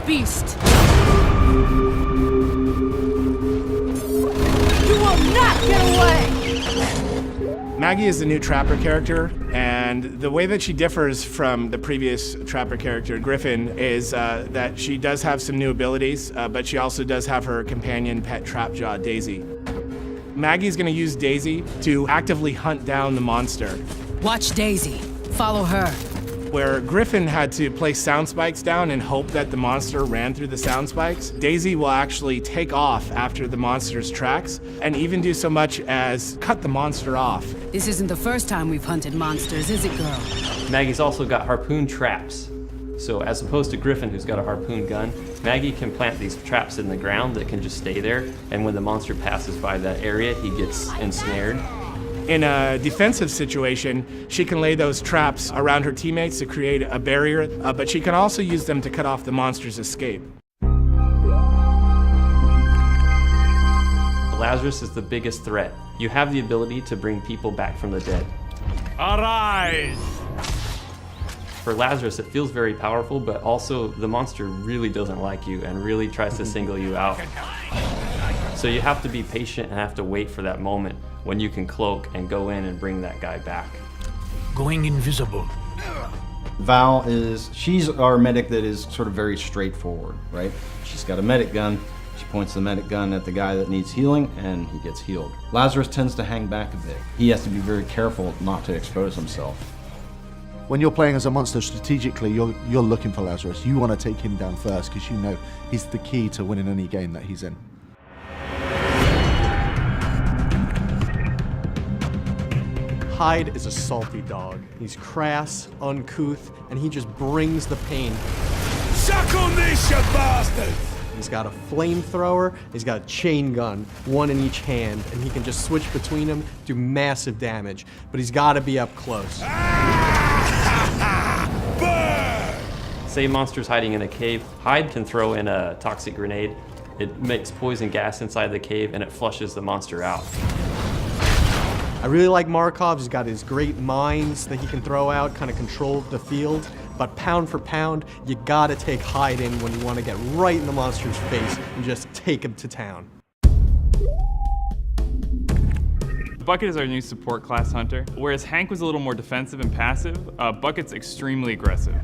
beast! You will not get away! Maggie is the new Trapper character, and the way that she differs from the previous Trapper character, Griffin, is that she does have some new abilities, but she also does have her companion pet Trapjaw, Daisy. Maggie's gonna use Daisy to actively hunt down the monster. Watch Daisy. Follow her. Where Griffin had to place sound spikes down and hope that the monster ran through the sound spikes, Daisy will actually take off after the monster's tracks and even do so much as cut the monster off. This isn't the first time we've hunted monsters, is it, girl? Maggie's also got harpoon traps. So as opposed to Griffin, who's got a harpoon gun, Maggie can plant these traps in the ground that can just stay there, and when the monster passes by that area, he gets ensnared. In a defensive situation, she can lay those traps around her teammates to create a barrier, but she can also use them to cut off the monster's escape. Lazarus is the biggest threat. You have the ability to bring people back from the dead. Arise! For Lazarus, it feels very powerful, but also the monster really doesn't like you and really tries to single you out. So you have to be patient and have to wait for that moment when you can cloak and go in and bring that guy back. Going invisible. Val she's our medic that is sort of very straightforward, right? She's got a medic gun. She points the medic gun at the guy that needs healing, and he gets healed. Lazarus tends to hang back a bit. He has to be very careful not to expose himself. When you're playing as a monster strategically, you're looking for Lazarus. You want to take him down first because you know he's the key to winning any game that he's in. Hyde is a salty dog. He's crass, uncouth, and he just brings the pain. Suck on this, you bastard! He's got a flamethrower, he's got a chain gun, one in each hand, and he can just switch between them, do massive damage. But he's got to be up close. Say a monster's hiding in a cave, Hyde can throw in a toxic grenade. It makes poison gas inside the cave and it flushes the monster out. I really like Markov. He's got his great mines that he can throw out, kind of control the field. But pound for pound, you gotta take Hyde in when you want to get right in the monster's face and just take him to town. Bucket is our new support class hunter. Whereas Hank was a little more defensive and passive, Bucket's extremely aggressive.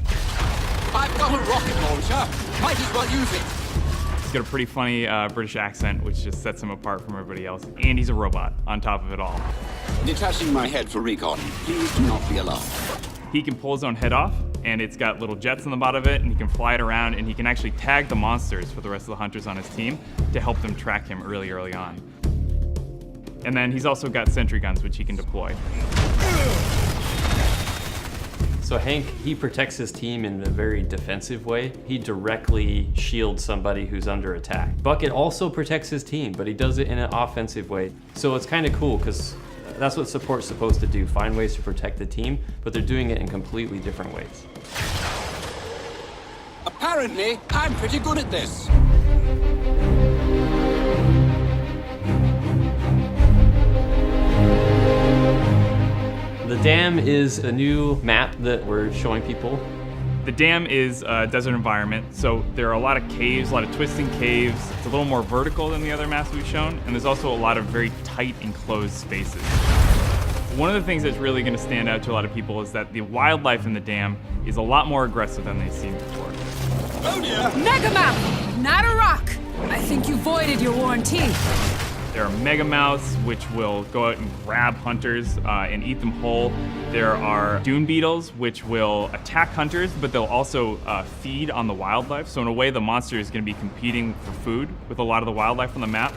I've got a rocket launcher. Might as well use it. He's got a pretty funny British accent, which just sets him apart from everybody else. And he's a robot on top of it all. Detaching my head for recon. Please do not be alarmed. He can pull his own head off, and it's got little jets on the bottom of it, and he can fly it around, and he can actually tag the monsters for the rest of the hunters on his team to help them track him early on. And then he's also got sentry guns, which he can deploy. So Hank, he protects his team in a very defensive way. He directly shields somebody who's under attack. Bucket also protects his team, but he does it in an offensive way. So it's kind of cool, because that's what support's supposed to do, find ways to protect the team, but they're doing it in completely different ways. Apparently, I'm pretty good at this. The Dam is a new map that we're showing people. The Dam is a desert environment, so there are a lot of caves, a lot of twisting caves. It's a little more vertical than the other maps we've shown, and there's also a lot of very tight enclosed spaces. One of the things that's really going to stand out to a lot of people is that the wildlife in the Dam is a lot more aggressive than they've seen before. Oh dear! Megamouth, not a rock! I think you voided your warranty. There are megamouths, which will go out and grab hunters and eat them whole. There are dune beetles, which will attack hunters, but they'll also feed on the wildlife. So in a way, the monster is going to be competing for food with a lot of the wildlife on the map.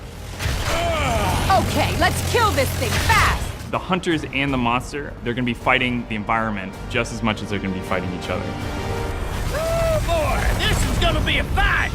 Okay, let's kill this thing fast! The hunters and the monster, they're going to be fighting the environment just as much as they're going to be fighting each other. Oh boy, this is gonna be a fight!